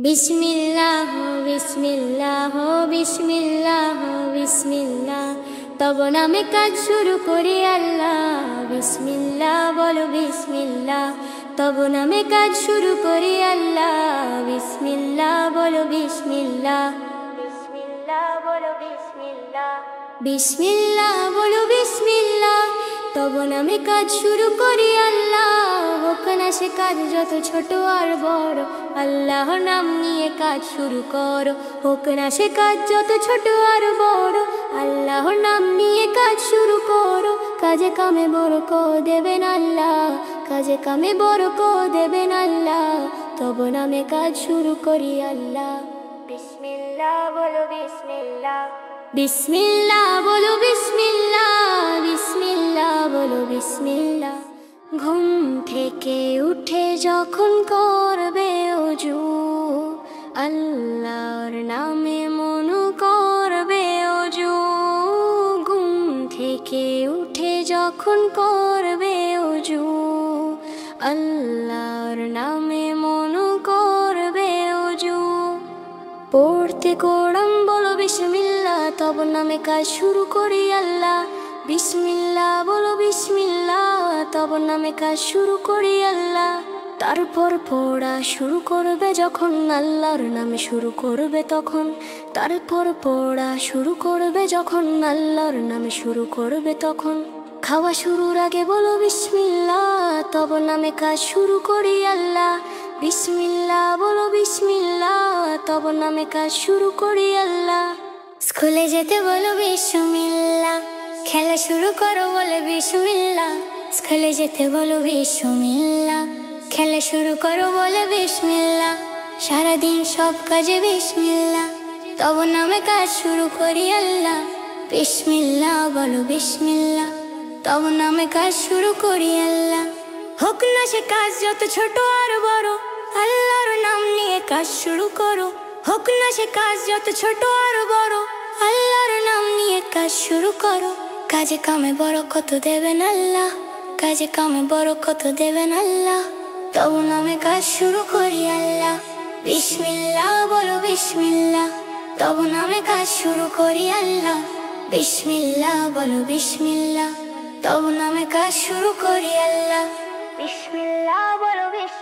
বিসমিল্লাহ বিসমিল্লাহ বিসমিল্লাহ বিসমিল্লাহ, তব নামে কাজ শুরু করি আল্লাহ। বিসমিল্লাহ বলো বিসমিল্লাহ, তব নামে কাজ শুরু করি আল্লাহ। বিসমিল্লাহ বলো বিসমিল্লাহ, বিসমিল্লাহ বলো বিসমিল্লাহ, বিসমিল্লাহ বলো বিসমিল্লাহ, তব নামে কাজ শুরু করি আল্লাহ। হোক না সে কাজ যত ছোট আর বড়, আল্লাহর নাম নিয়ে কাজ শুরু করো। হোক না সে কাজ যত ছোট আর বড়, আল্লাহর নাম নিয়ে কাজ শুরু করো। কাজে কামে বরকত দেবেন আল্লাহ, কাজে কামে বরকত দেবেন আল্লাহ। তব নামে কাজ শুরু করি আল্লাহ। বিসমিল্লাহ বলো বিসমিল্লাহ, বিসমিল্লাহ বলো বিসমিল্লাহ, বিসমিল্লাহ বলো বিসমিল্লাহ। ঘুম থেকে উঠে যখন করবে ওযু, আল্লাহর নামে মন করবে ওযু। ঘুম থেকে উঠে যখন করবে ওযু, আল্লাহর নামে মন করবে ওযু। পড়তে কোরআন বলো বিসমিল্লাহ, তব নামে কাজ শুরু করি আল্লাহ। বিসমিল্লাহ বলো বিসমিল্লাহ, তব নামে কাজ শুরু করি আল্লাহ। তারপর পড়া শুরু করবে যখন, আল্লাহর নামে শুরু করবে তখন। তারপর পড়া শুরু করবে যখন, আল্লাহর নামে শুরু করবে তখন। খাওয়া শুরুর আগে বলো বিসমিল্লাহ, তব নামে কাজ শুরু করি আল্লাহ। বিসমিল্লাহ বলো বিসমিল্লাহ, তব নামে কাজ শুরু করি আল্লাহ। স্কুলে যেতে বলো বিসমিল্লাহ, খেলা শুরু করো বলে বিসমিল্লাহ। স্কুলে যেতে বলো বিসমিল্লাহ, খেলা শুরু করো বলে বিসমিল্লাহ। সারাদিন সব কাজে বিসমিল্লাহ, তব নামে কাজ শুরু করি আল্লাহ। বিসমিল্লাহ বলো বিসমিল্লাহ, তব নামে কাজ শুরু করি আল্লাহ। হোক না সে কাজ যত ছোট আর বড়, আল্লাহর নাম নিয়ে কাজ শুরু করো। হোক না সে কাজ যত ছোট আর বড়, আল্লাহর নাম নিয়ে কাজ শুরু করো। কাজে কামে বরকত দেবেন আল্লাহ, কাজে কামে বরকত দেবেন আল্লাহ। তব নামে কাজ শুরু করি আল্লাহ। বিসমিল্লাহ বলো বিসমিল্লাহ, তব নামে কাজ শুরু করি আল্লাহ। বিসমিল্লাহ বলো বিসমিল্লাহ, তব নামে কাজ শুরু করি আল্লাহ। বিসমিল্লাহ বলো বিসমিল্লাহ।